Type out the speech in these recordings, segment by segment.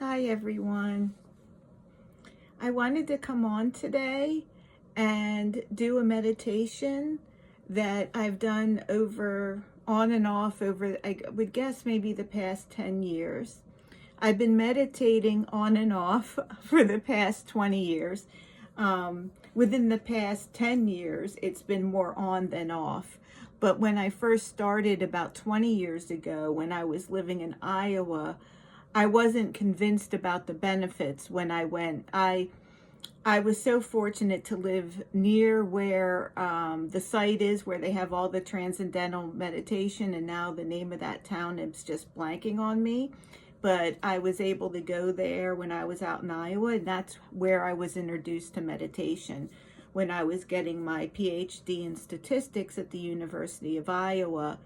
Hi everyone. I wanted to come on today and do a meditation that I've done on and off over, I would guess maybe the past 10 years. I've been meditating on and off for the past 20 years. Within the past 10 years, it's been more on than off. But when I first started about 20 years ago, when I was living in Iowa, I wasn't convinced about the benefits when I went. I was so fortunate to live near where the site is, where they have all the Transcendental Meditation, and now the name of that town is just blanking on me. But I was able to go there when I was out in Iowa, and that's where I was introduced to meditation when I was getting my PhD in statistics at the University of Iowa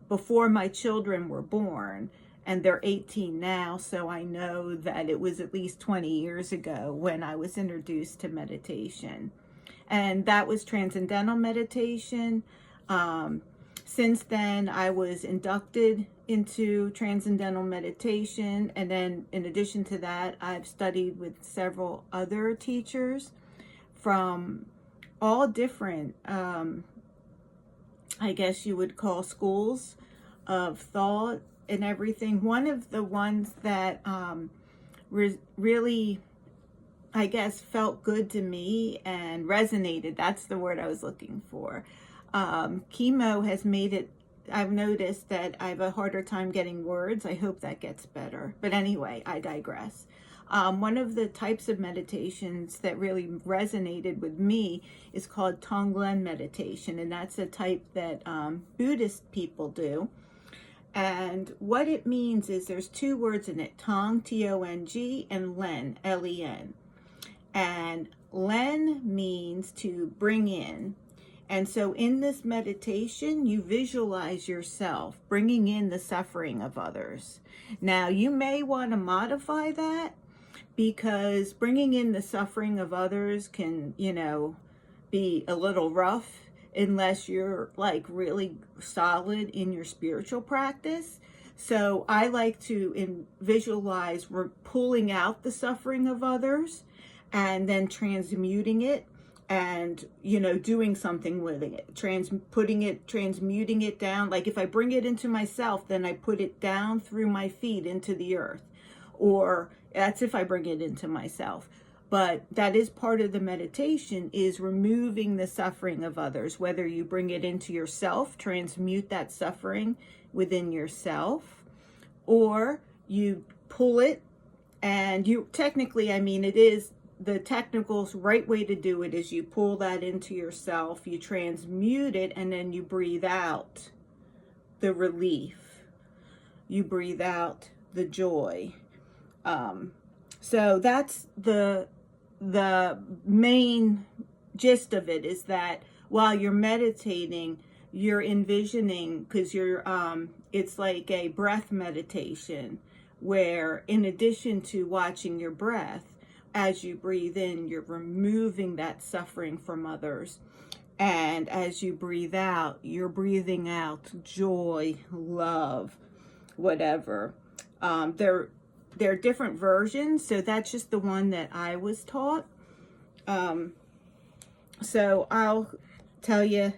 before my children were born. And they're 18 now, so I know that it was at least 20 years ago when I was introduced to meditation. And that was Transcendental Meditation. Since then, I was inducted into Transcendental Meditation. And then in addition to that, I've studied with several other teachers from all different, I guess you would call schools of thought and everything. One of the ones that really, I guess, felt good to me and resonated, that's the word I was looking for. Chemo has made it, I've noticed that I have a harder time getting words. I hope that gets better. But anyway, I digress. One of the types of meditations that really resonated with me is called Tonglen Meditation, and that's a type that Buddhist people do. And what it means is there's two words in it, Tong, T-O-N-G, and Len, L-E-N. And Len means to bring in. And so in this meditation, you visualize yourself bringing in the suffering of others. Now, you may want to modify that, because bringing in the suffering of others can, be a little rough unless you're like really solid in your spiritual practice. So I like to visualize we're pulling out the suffering of others and then transmuting it and, doing something with it, transmuting it down. Like if I bring it into myself, then I put it down through my feet into the earth, or that's if I bring it into myself. But that is part of the meditation, is removing the suffering of others, whether you bring it into yourself, transmute that suffering within yourself, or you pull it and you technically, it is the technical right way to do it is you pull that into yourself, you transmute it, and then you breathe out the relief. You breathe out the joy. So that's the main gist of it, is that while you're meditating, you're envisioning, because it's like a breath meditation, where in addition to watching your breath, as you breathe in, you're removing that suffering from others. And as you breathe out, you're breathing out joy, love, whatever. There are different versions, so that's just the one that I was taught. So I'll tell you,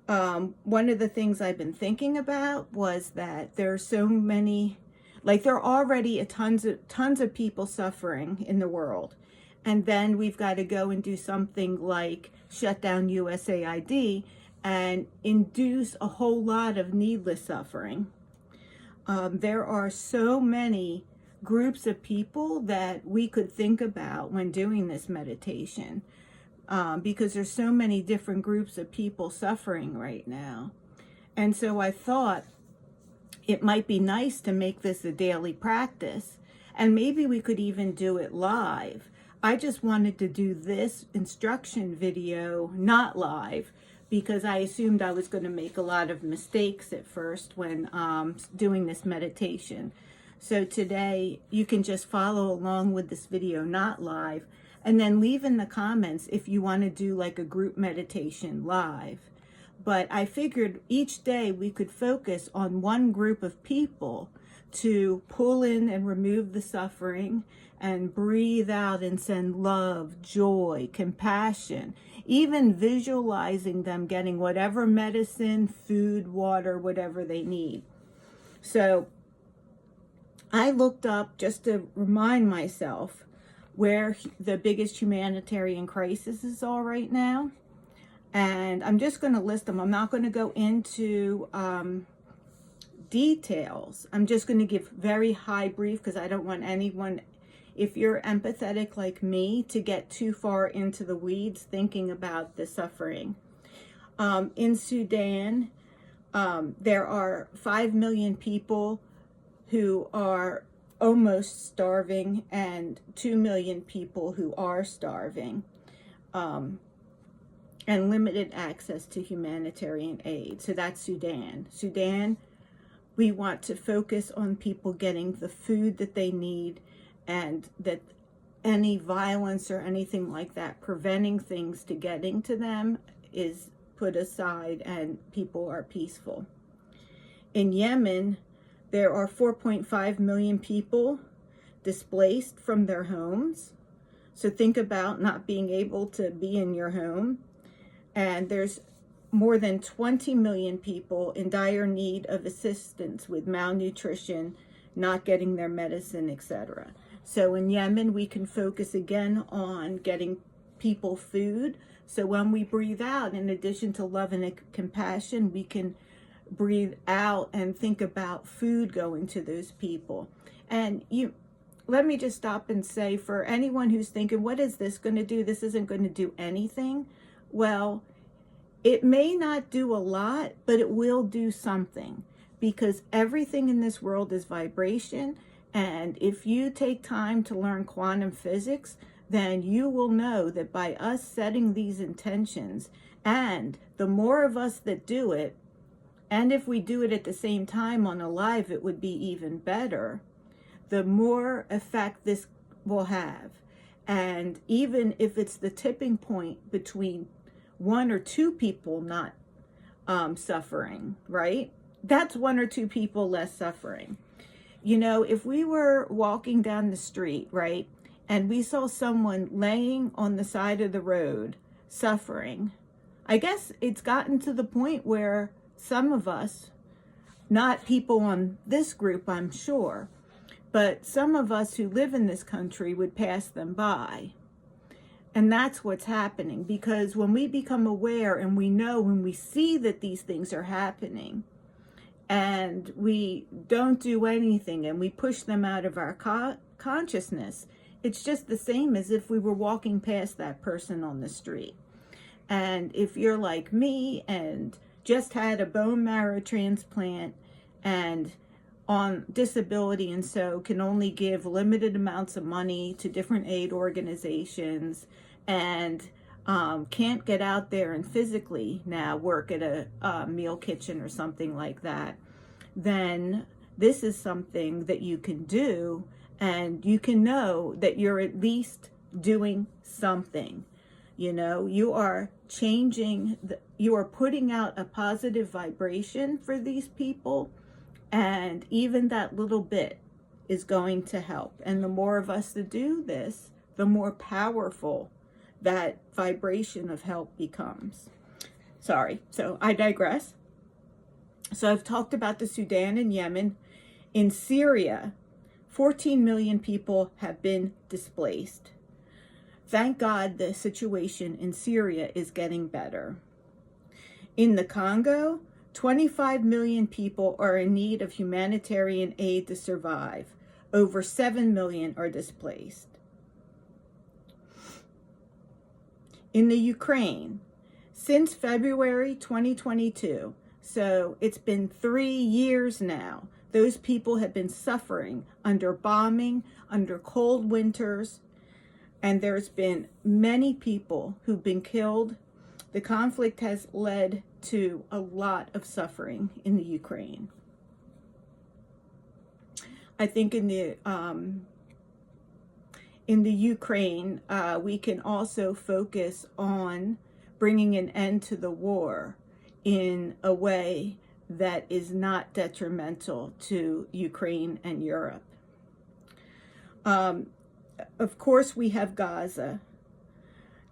one of the things I've been thinking about was that there are so many, there are already tons of people suffering in the world. And then we've got to go and do something like shut down USAID and induce a whole lot of needless suffering. There are so many groups of people that we could think about when doing this meditation, because there's so many different groups of people suffering right now. And so I thought it might be nice to make this a daily practice, and maybe we could even do it live. I just wanted to do this instruction video not live, because I assumed I was going to make a lot of mistakes at first when doing this meditation. So today you can just follow along with this video not live, and then leave in the comments if you want to do like a group meditation live. But I figured each day we could focus on one group of people to pull in and remove the suffering and breathe out and send love, joy, compassion, even visualizing them getting whatever medicine, food, water, whatever they need. So I looked up just to remind myself where the biggest humanitarian crises are right now. And I'm just going to list them. I'm not going to go into details. I'm just going to give very high brief because I don't want anyone, if you're empathetic like me, to get too far into the weeds thinking about the suffering. In Sudan, there are 5 million people who are almost starving and 2 million people who are starving, and limited access to humanitarian aid. So that's Sudan. Sudan, we want to focus on people getting the food that they need, and that any violence or anything like that preventing things to getting to them is put aside and people are peaceful. In Yemen, there are 4.5 million people displaced from their homes. So think about not being able to be in your home. And there's more than 20 million people in dire need of assistance with malnutrition, not getting their medicine, etc. So in Yemen, we can focus again on getting people food. So when we breathe out, in addition to love and compassion, we can breathe out and think about food going to those people. And let me just stop and say, for anyone who's thinking, what is this going to do? This isn't going to do anything. Well, it may not do a lot, but it will do something, because everything in this world is vibration. And if you take time to learn quantum physics, then you will know that by us setting these intentions, and the more of us that do it, and if we do it at the same time on a live, it would be even better, the more effect this will have. And even if it's the tipping point between 1 or 2 people not suffering, right? That's 1 or 2 people less suffering. You know, if we were walking down the street, right, and we saw someone laying on the side of the road suffering, I guess it's gotten to the point where some of us, not people on this group, I'm sure, but some of us who live in this country would pass them by. And that's what's happening, because when we become aware and we know, when we see that these things are happening and we don't do anything and we push them out of our consciousness, it's just the same as if we were walking past that person on the street. And if you're like me and just had a bone marrow transplant and on disability, and so can only give limited amounts of money to different aid organizations, and can't get out there and physically now work at a meal kitchen or something like that, then this is something that you can do, and you can know that you're at least doing something. You know, you are changing, you are putting out a positive vibration for these people, and even that little bit is going to help. And the more of us that do this, the more powerful that vibration of help becomes. Sorry, so I digress. So I've talked about the Sudan and Yemen. In Syria, 14 million people have been displaced. Thank God the situation in Syria is getting better. In the Congo, 25 million people are in need of humanitarian aid to survive. Over 7 million are displaced. In the Ukraine, since February 2022, so it's been 3 years now, those people have been suffering under bombing, under cold winters, and there's been many people who've been killed. The conflict has led to a lot of suffering in the Ukraine. I think in the Ukraine, we can also focus on bringing an end to the war in a way that is not detrimental to Ukraine and Europe. Of course, we have Gaza.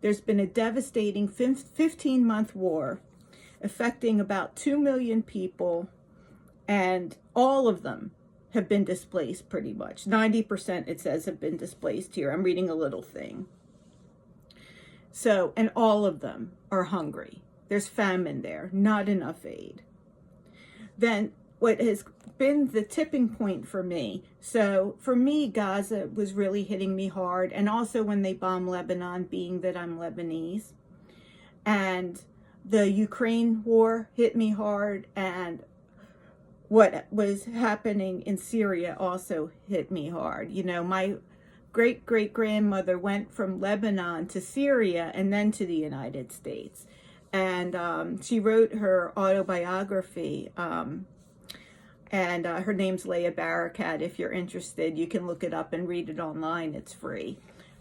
There's been a devastating 15-month war affecting about 2 million people, and all of them have been displaced pretty much. 90%, it says, have been displaced here. I'm reading a little thing. So, and all of them are hungry. There's famine there, not enough aid. Then what has been the tipping point for me, so for me, Gaza was really hitting me hard, and also when they bombed Lebanon, being that I'm Lebanese, and the Ukraine war hit me hard, and what was happening in Syria also hit me hard. You know, my great-great-grandmother went from Lebanon to Syria and then to the United States. And she wrote her autobiography, and her name's Leah Barakat. If you're interested, you can look it up and read it online. It's free.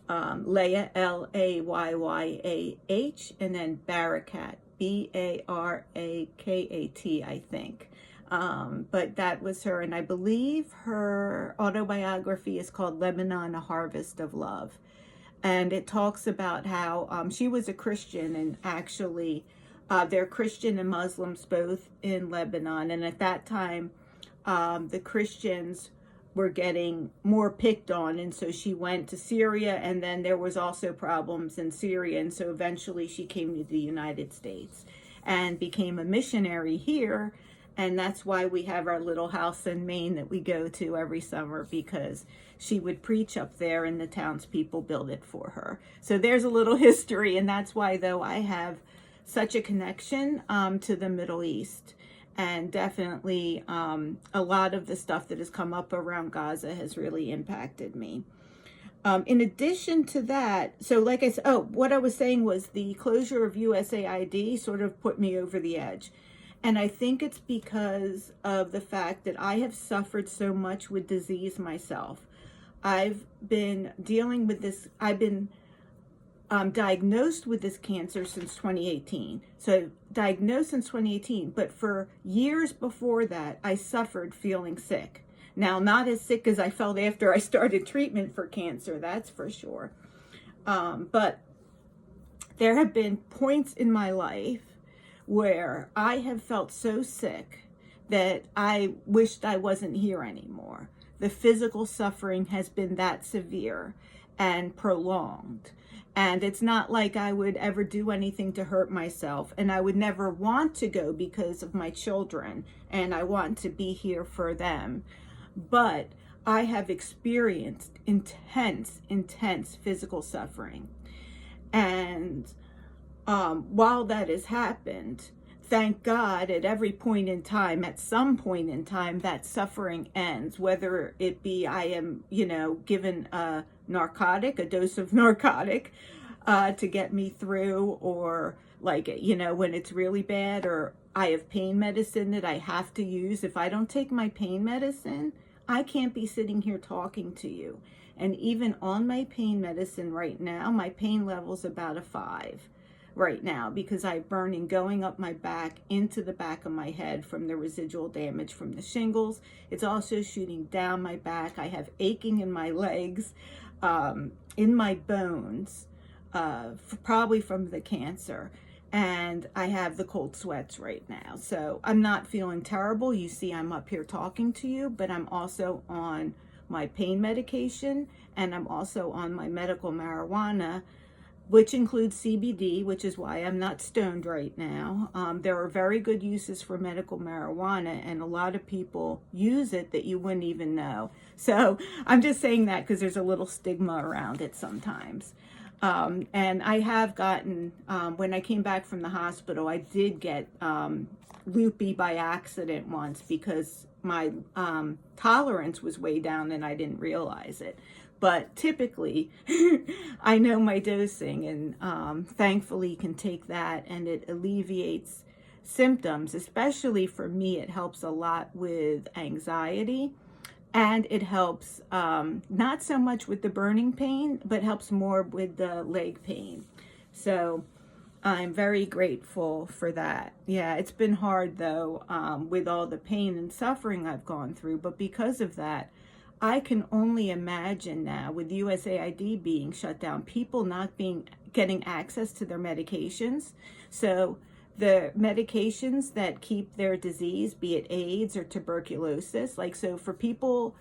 Leah, Layyah, and then Barakat, Barakat, I think. But that was her, and I believe her autobiography is called Lebanon, A Harvest of Love. And it talks about how she was a Christian, and actually they're Christian and Muslims both in Lebanon. And at that time, the Christians were getting more picked on. And so she went to Syria, and then there was also problems in Syria. And so eventually she came to the United States and became a missionary here. And that's why we have our little house in Maine that we go to every summer, because she would preach up there and the townspeople built it for her. So there's a little history, and that's why, though, I have such a connection to the Middle East. And definitely a lot of the stuff that has come up around Gaza has really impacted me. In addition to that, so like I said, what I was saying was the closure of USAID sort of put me over the edge. And I think it's because of the fact that I have suffered so much with disease myself. I've been dealing with this, I've been diagnosed with this cancer since 2018. So diagnosed since 2018, but for years before that, I suffered feeling sick. Now, not as sick as I felt after I started treatment for cancer, that's for sure. But there have been points in my life where I have felt so sick that I wished I wasn't here anymore. The physical suffering has been that severe and prolonged. And it's not like I would ever do anything to hurt myself. And I would never want to go because of my children. And I want to be here for them. But I have experienced intense physical suffering. And while that has happened, thank God at every point in time, at some point in time, that suffering ends, whether it be I am, given a narcotic, a dose of narcotic to get me through, or like, when it's really bad, or I have pain medicine that I have to use. If I don't take my pain medicine, I can't be sitting here talking to you. And even on my pain medicine right now, my pain level's about a 5. Right now, because I have burning going up my back into the back of my head from the residual damage from the shingles. It's also shooting down my back. I have aching in my legs, in my bones, probably from the cancer. And I have the cold sweats right now. So I'm not feeling terrible. You see, I'm up here talking to you, but I'm also on my pain medication, and I'm also on my medical marijuana, which includes CBD, which is why I'm not stoned right now. There are very good uses for medical marijuana, and a lot of people use it that you wouldn't even know. So I'm just saying that because there's a little stigma around it sometimes. And I have gotten, when I came back from the hospital, I did get loopy by accident once because my tolerance was way down and I didn't realize it. But typically, I know my dosing, and thankfully can take that, and it alleviates symptoms. Especially for me, it helps a lot with anxiety, and it helps not so much with the burning pain, but helps more with the leg pain. So I'm very grateful for that. Yeah, it's been hard though, with all the pain and suffering I've gone through, but because of that, I can only imagine now with USAID being shut down, people not getting access to their medications. So the medications that keep their disease, be it AIDS or tuberculosis, like so for people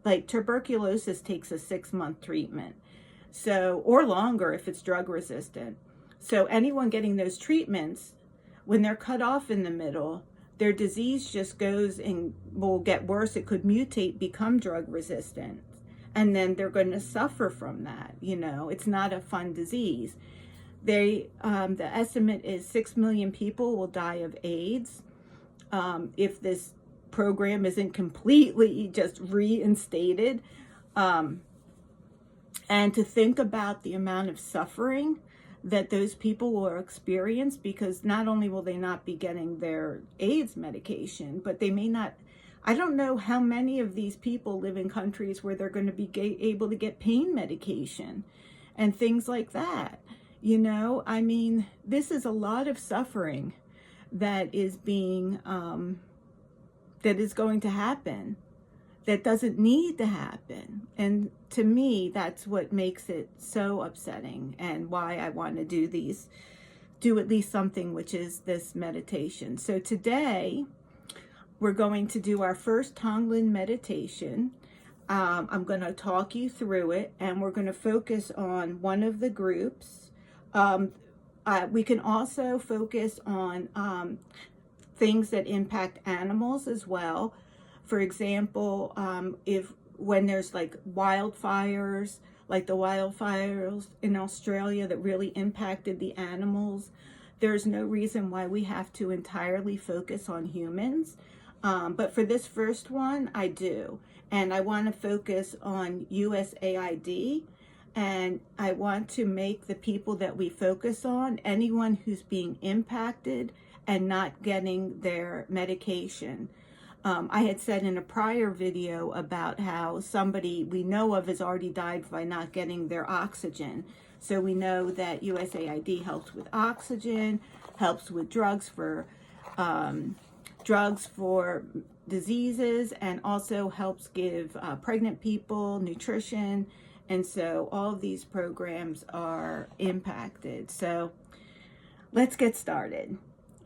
like tuberculosis takes a 6-month treatment. So, or longer if it's drug resistant. So anyone getting those treatments, when they're cut off in the middle, their disease just goes and will get worse. It could mutate, become drug resistant. And then they're going to suffer from that. You know, it's not a fun disease. The estimate is 6 million people will die of AIDS if this program isn't completely just reinstated. And to think about the amount of suffering that those people will experience, because not only will they not be getting their AIDS medication, but they may not, I don't know how many of these people live in countries where they're going to be able to get pain medication and things like that. You know, I mean, this is a lot of suffering that is being, that is going to happen, that doesn't need to happen. And to me, that's what makes it so upsetting and why I want to do at least something, which is this meditation. So today, we're going to do our first Tonglen meditation. I'm going to talk you through it, and we're going to focus on one of the groups. We can also focus on things that impact animals as well. For example, when there's like wildfires, like the wildfires in Australia that really impacted the animals, there's no reason why we have to entirely focus on humans. But for this first one, I do. And I want to focus on USAID. And I want to make the people that we focus on, anyone who's being impacted and not getting their medication. I had said in a prior video about how somebody we know of has already died by not getting their oxygen. So we know that USAID helps with oxygen, helps with drugs for diseases, and also helps give pregnant people nutrition. And so all of these programs are impacted. So let's get started.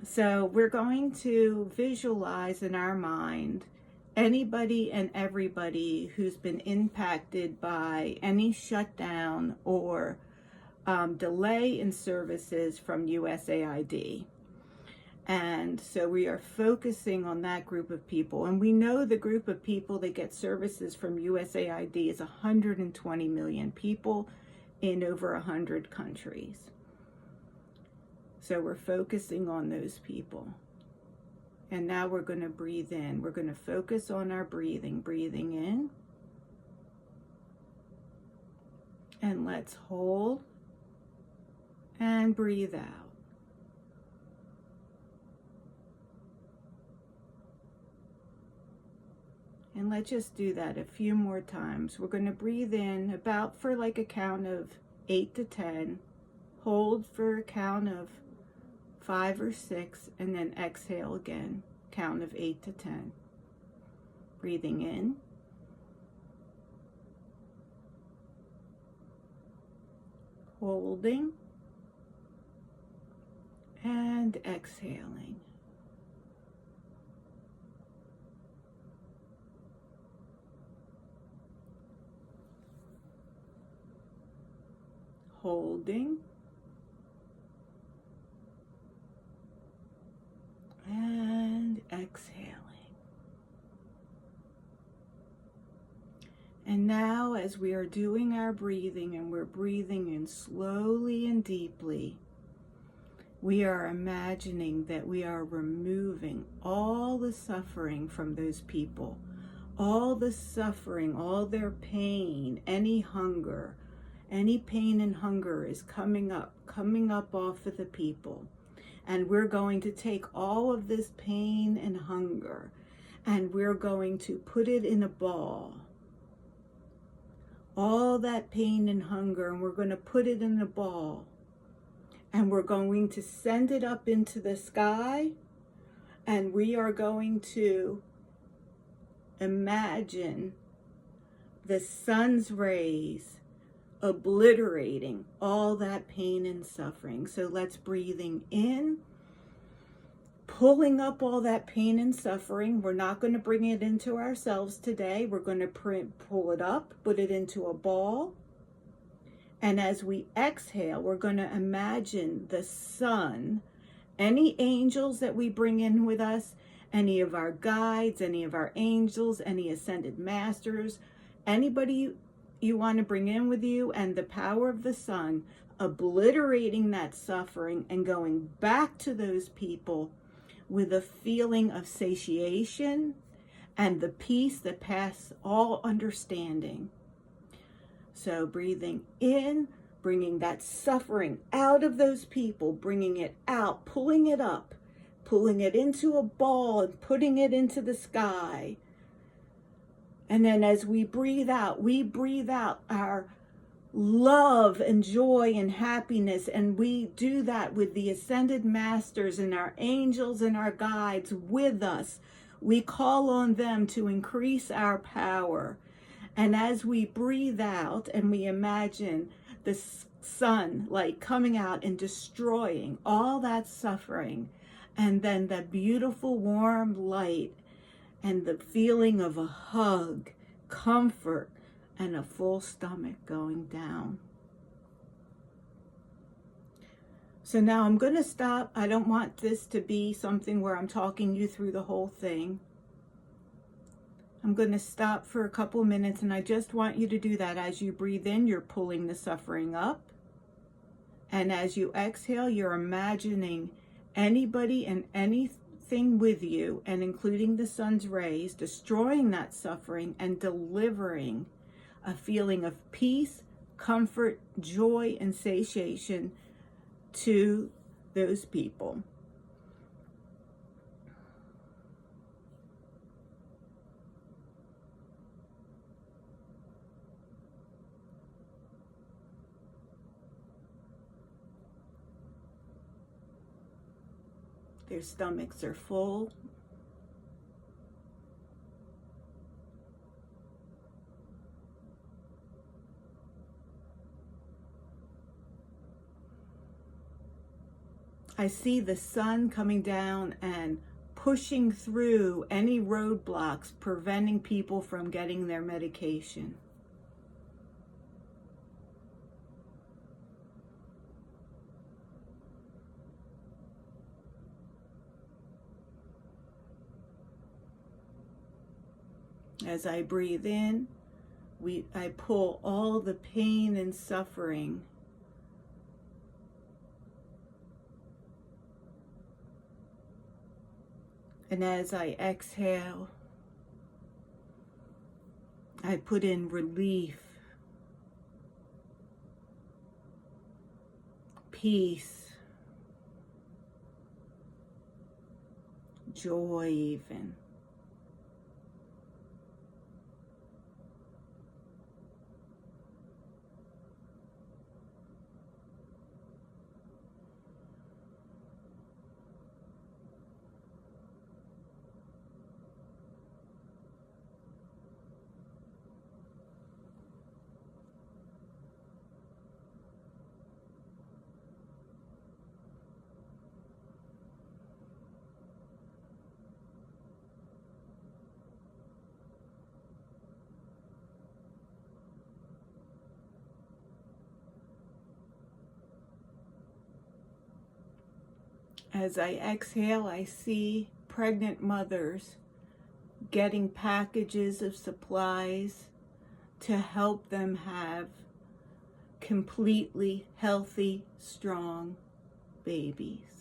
So we're going to visualize in our mind anybody and everybody who's been impacted by any shutdown or delay in services from USAID. And so we are focusing on that group of people. And we know the group of people that get services from USAID is 120 million people in over 100 countries. So we're focusing on those people. And now we're going to breathe in. We're going to focus on our breathing. Breathing in. And let's hold and breathe out. And let's just do that a few more times. We're going to breathe in about for like a count of 8 to 10. Hold for a count of 5 or 6, and then exhale again, count of 8 to 10. Breathing in. Holding. And exhaling. Holding. And exhaling. And now as we are doing our breathing and we're breathing in slowly and deeply, we are imagining that we are removing all the suffering from those people, all the suffering, all their pain, any hunger, any pain and hunger is coming up off of the people. And we're going to take all of this pain and hunger, and we're going to put it in a ball. All that pain and hunger, and we're going to put it in a ball. and we're going to send it up into the sky, and we are going to imagine the sun's rays obliterating all that pain and suffering. So let's breathing in, pulling up all that pain and suffering. We're not going to bring it into ourselves today. We're going to pull it up, put it into a ball. And as we exhale, we're going to imagine the sun, any angels that we bring in with us, any of our guides, any of our angels, any ascended masters, anybody you want to bring in with you, and the power of the sun, obliterating that suffering and going back to those people with a feeling of satiation and the peace that passes all understanding. So breathing in, bringing that suffering out of those people, bringing it out, pulling it up, pulling it into a ball and putting it into the sky. And then as we breathe out our love and joy and happiness. And we do that with the ascended masters and our angels and our guides with us. We call on them to increase our power. And as we breathe out and we imagine the sun like coming out and destroying all that suffering, and then the beautiful warm light and the feeling of a hug, comfort, and a full stomach going down. So now I'm going to stop. I don't want this to be something where I'm talking you through the whole thing. I'm going to stop for a couple minutes, and I just want you to do that. As you breathe in, you're pulling the suffering up. And as you exhale, you're imagining anybody and anything with you, and including the sun's rays, destroying that suffering and delivering a feeling of peace, comfort, joy, and satiation to those people. Their stomachs are full. I see the sun coming down and pushing through any roadblocks, preventing people from getting their medication. As I breathe in, I pull all the pain and suffering and as I exhale, I put in relief, peace, joy even. As I exhale, I see pregnant mothers getting packages of supplies to help them have completely healthy, strong babies.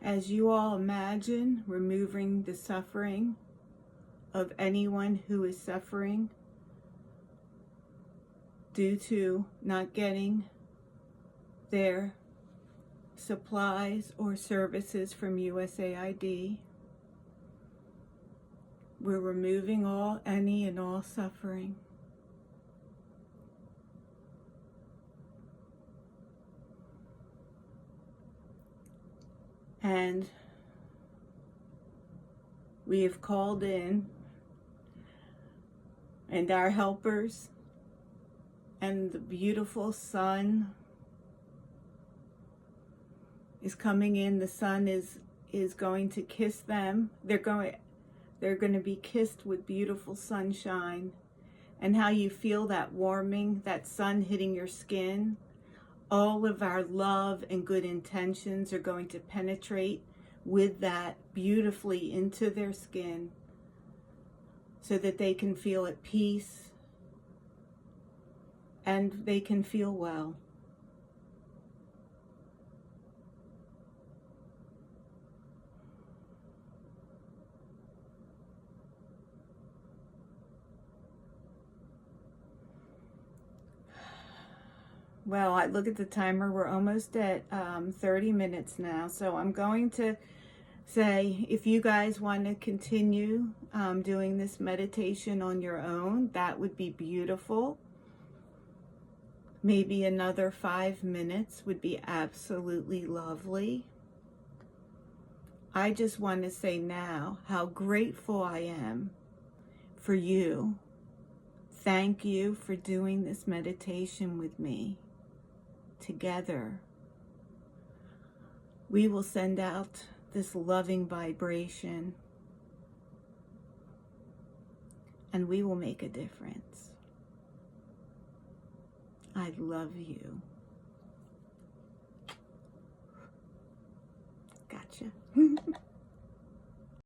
as you all imagine removing the suffering of anyone who is suffering due to not getting their supplies or services from USAID. We're removing any and all suffering. And we have called in, and our helpers and the beautiful sun is coming in. The sun is going to kiss them. They're going to be kissed with beautiful sunshine. And how you feel that warming, that sun hitting your skin. All of our love and good intentions are going to penetrate with that beautifully into their skin so that they can feel at peace and they can feel well. Well, I look at the timer. We're almost at 30 minutes now. So I'm going to say, if you guys want to continue doing this meditation on your own, that would be beautiful. Maybe another 5 minutes would be absolutely lovely. I just want to say now how grateful I am for you. Thank you for doing this meditation with me. Together, we will send out this loving vibration and we will make a difference. I love you. Gotcha.